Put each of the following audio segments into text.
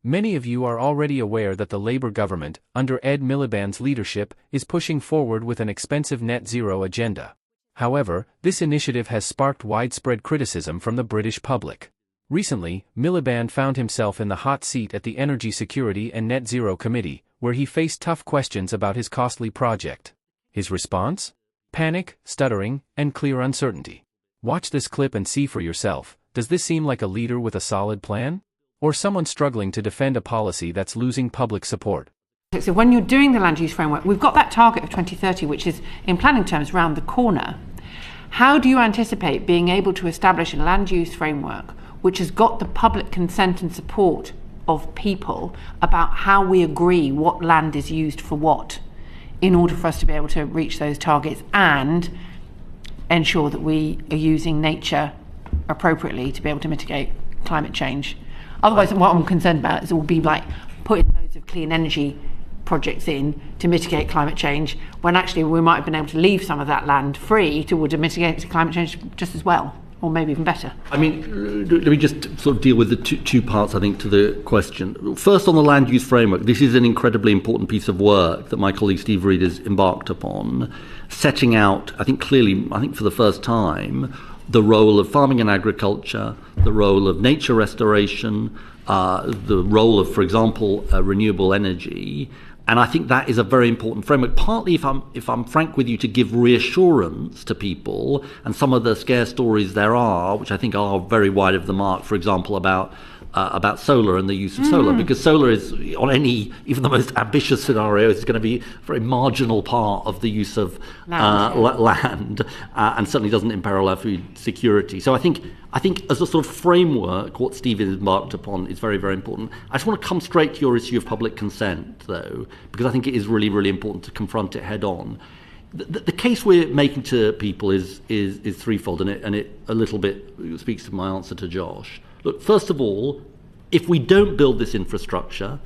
Many of you are already aware that the Labour government, under Ed Miliband's leadership, is pushing forward with an expensive net zero agenda. However, this initiative has sparked widespread criticism from the British public. Recently, Miliband found himself in the hot seat at the Energy Security and Net Zero Committee, where he faced tough questions about his costly project. His response? Panic, stuttering, and clear uncertainty. Watch this clip and see for yourself. Does this seem like a leader with a solid plan? Or someone struggling to defend a policy that's losing public support? So when you're doing the land use framework, we've got that target of 2030, which is, in planning terms, round the corner. How do you anticipate being able to establish a land use framework which has got the public consent and support of people about how we agree what land is used for what, in order for us to be able to reach those targets and ensure that we are using nature appropriately to be able to mitigate climate change? Otherwise, what I'm concerned about is it will be like putting loads of clean energy projects in to mitigate climate change, when actually we might have been able to leave some of that land free to mitigate climate change just as well, or maybe even better. I mean, let me just sort of deal with the two parts, I think, to the question. First, on the land use framework, this is an incredibly important piece of work that my colleague Steve Reed has embarked upon, setting out, I think clearly, for the first time, the role of farming and agriculture, the role of nature restoration, the role of, for example, renewable energy. And I think that is a very important framework, partly, if I'm frank with you, to give reassurance to people, and some of the scare stories there are, which I think are very wide of the mark, for example, about solar and the use of solar, because solar is, on any, even the most ambitious scenario, is going to be a very marginal part of the use of land, and certainly doesn't imperil our food security. So I think as a sort of framework, what Steve has embarked upon is very, very important. I just want to come straight to your issue of public consent, though, because I think it is really, really important to confront it head on. The case we're making to people is threefold, and it a little bit speaks to my answer to Josh. Look, first of all, if we don't build this infrastructure,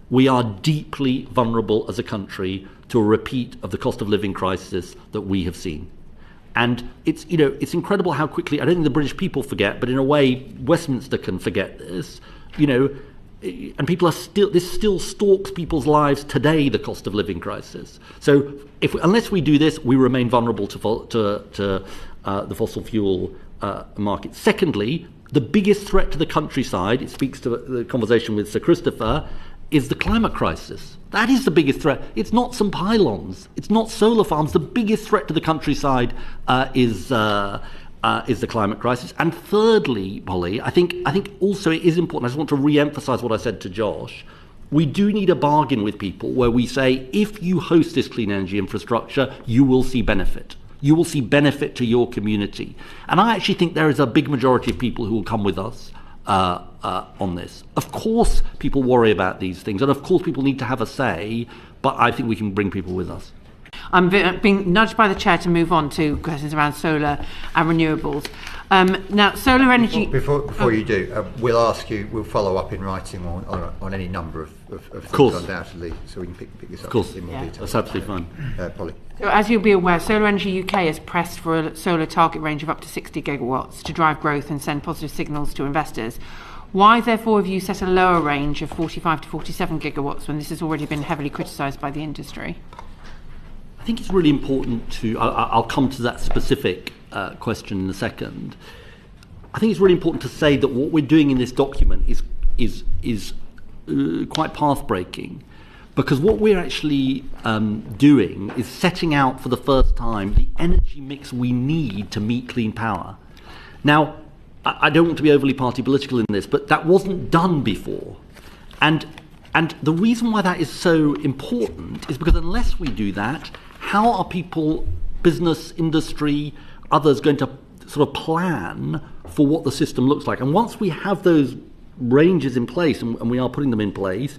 we are deeply vulnerable as a country to a repeat of the cost of living crisis that we have seen. And it's incredible how quickly, I don't think the British people forget, but in a way, Westminster can forget this, and people are this still stalks people's lives today, the cost of living crisis. So unless we do this, we remain vulnerable to the fossil fuel market. Secondly, the biggest threat to the countryside, it speaks to the conversation with Sir Christopher, is the climate crisis. That is the biggest threat. It's not some pylons. It's not solar farms. The biggest threat to the countryside is the climate crisis. And thirdly, Polly, I think also it is important. I just want to re-emphasize what I said to Josh. We do need a bargain with people where we say, if you host this clean energy infrastructure, you will see benefit. You will see benefit to your community. And I actually think there is a big majority of people who will come with us on this. Of course, people worry about these things, and of course, people need to have a say, but I think we can bring people with us. I'm being nudged by the chair to move on to questions around solar and renewables. Now, solar energy... Before you do, we'll follow up in writing on any number of things, course, undoubtedly, so we can pick this up in more detail. That's absolutely fine. Polly. So as you'll be aware, Solar Energy UK has pressed for a solar target range of up to 60 gigawatts to drive growth and send positive signals to investors. Why, therefore, have you set a lower range of 45 to 47 gigawatts when this has already been heavily criticised by the industry? I think it's really important to... I'll come to that specific question in a second. I think it's really important to say that what we're doing in this document is quite path-breaking, because what we're actually doing is setting out for the first time the energy mix we need to meet clean power. Now, I don't want to be overly party political in this, but that wasn't done before. And the reason why that is so important is because unless we do that, how are people, business, industry, others going to sort of plan for what the system looks like? And once we have those ranges in place, and we are putting them in place,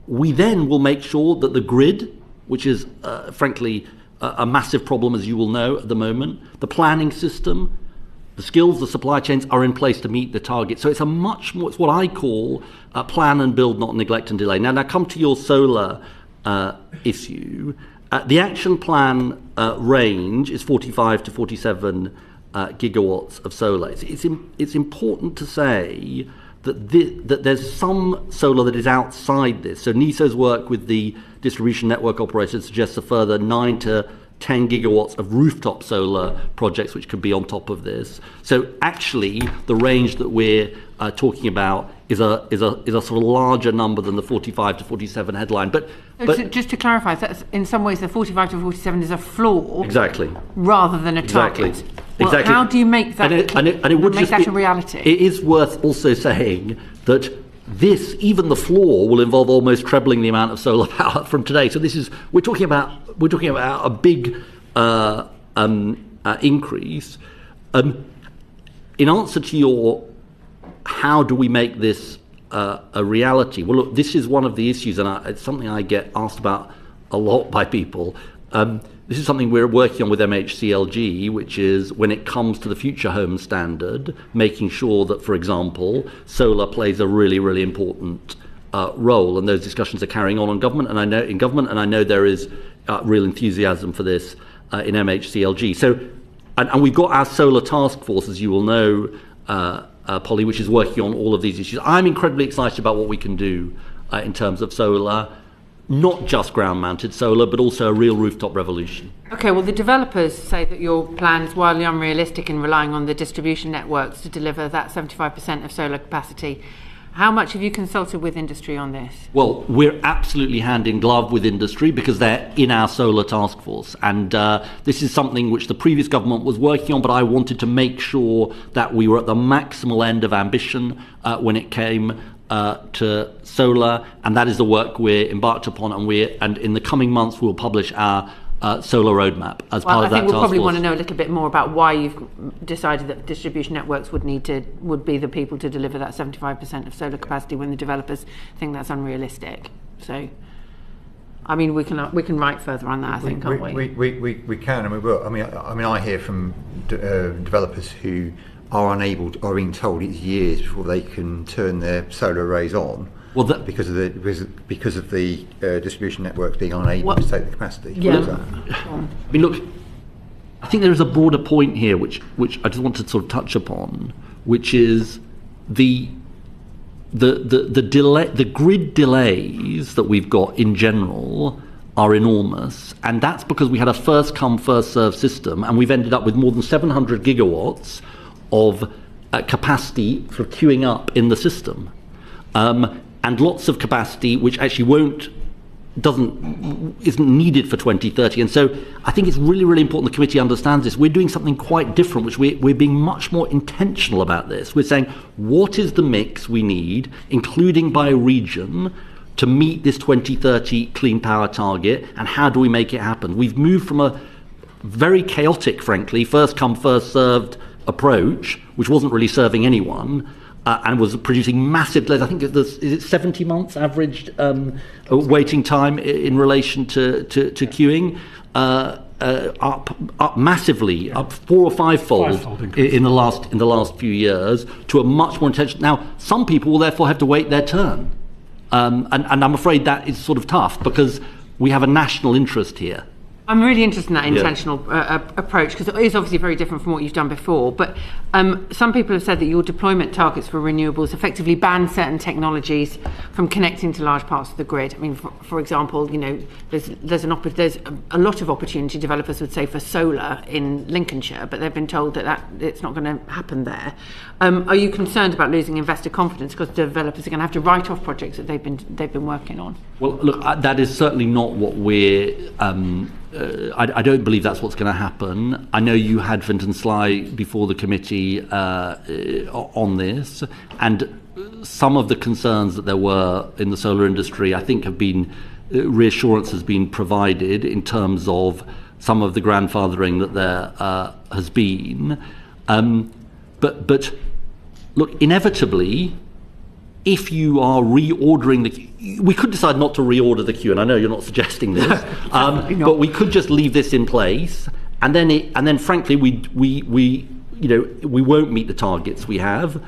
we then will make sure that the grid, which is frankly a massive problem, as you will know at the moment, the planning system, the skills, the supply chains are in place to meet the target. So it's it's what I call plan and build, not neglect and delay. Now come to your solar issue. The action plan range is 45 to 47 gigawatts of solar. It's important to say that there's some solar that is outside this. So NESO's work with the distribution network operators suggests a further 9 to 10 gigawatts of rooftop solar projects which could be on top of this. So actually, the range that we're talking about is a sort of larger number than the 45 to 47 headline. But just to clarify, that's in some ways the 45 to 47 is a floor, exactly, rather than a target. Well, exactly. How do you make that? And it would make that a reality? It is worth also saying that this, even the floor, will involve almost trebling the amount of solar power from today. So we're talking about a big increase. In answer to your, how do we make this a reality? Well, look, this is one of the issues, and it's something I get asked about a lot by people. This is something we're working on with MHCLG, which is when it comes to the Future Home Standard, making sure that, for example, solar plays a really, really important role. And those discussions are carrying on in government, and I know there is real enthusiasm for this in MHCLG. So, and we've got our solar task force, as you will know, Polly, which is working on all of these issues. I'm incredibly excited about what we can do in terms of solar. Not just ground-mounted solar, but also a real rooftop revolution. Okay, well, the developers say that your plan is wildly unrealistic in relying on the distribution networks to deliver that 75% of solar capacity. How much have you consulted with industry on this? Well, we're absolutely hand in glove with industry because they're in our solar task force. And this is something which the previous government was working on, but I wanted to make sure that we were at the maximal end of ambition when it came to solar, and that is the work we're embarked upon, and in the coming months we'll publish our solar roadmap as part of that task force. I think we'll probably want to know a little bit more about why you've decided that distribution networks would be the people to deliver that 75% of solar capacity when the developers think that's unrealistic. So, I mean, we can write further on that, I think, can't we? We can, and we will. I mean, I hear from developers who are being told it's years before they can turn their solar arrays on. Well, because of the distribution networks being unable to take the capacity. Yeah. I mean, look, I think there is a broader point here, which I just want to sort of touch upon, which is the delay, the grid delays that we've got in general are enormous, and that's because we had a first come first served system, and we've ended up with more than 700 gigawatts of capacity for queuing up in the system, and lots of capacity which actually isn't needed for 2030. And so I think it's really, really important the committee understands this. We're doing something quite different, which we're being much more intentional about this. We're saying, what is the mix we need, including by region, to meet this 2030 clean power target, and how do we make it happen? We've moved from a very chaotic, frankly, first come first served approach, which wasn't really serving anyone, and was producing massive delays. I think is it 70 months averaged waiting time in relation to queuing, up massively, up 4 or 5-fold in the last few years, to a much more intentional. Now, some people will therefore have to wait their turn, and I'm afraid that is sort of tough because we have a national interest here. I'm really interested in that intentional approach, because it is obviously very different from what you've done before. But some people have said that your deployment targets for renewables effectively ban certain technologies from connecting to large parts of the grid. I mean, for example, there's a lot of opportunity, developers would say, for solar in Lincolnshire, but they've been told that it's not going to happen there. Are you concerned about losing investor confidence because developers are going to have to write off projects that they've been working on? Well, look, that is certainly not what we're. I don't believe that's what's going to happen. I know you had Vinton Sly before the committee on this, and some of the concerns that there were in the solar industry, I think, have been reassurance has been provided in terms of some of the grandfathering that there has been. But look, inevitably, if you are reordering we could decide not to reorder the queue, and I know you're not suggesting this, but we could just leave this in place, and then frankly we won't meet the targets we have.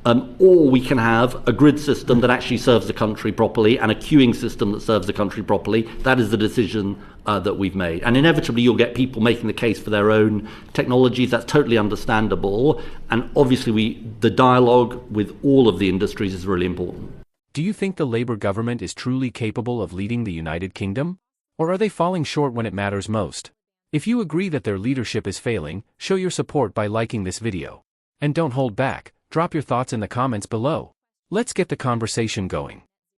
or we can have a grid system that actually serves the country properly and a queuing system that serves the country properly. That is the decision that we've made. And inevitably you'll get people making the case for their own technologies. That's totally understandable. And obviously the dialogue with all of the industries is really important. Do you think the Labour government is truly capable of leading the United Kingdom? Or are they falling short when it matters most? If you agree that their leadership is failing, show your support by liking this video. And don't hold back, drop your thoughts in the comments below. Let's get the conversation going.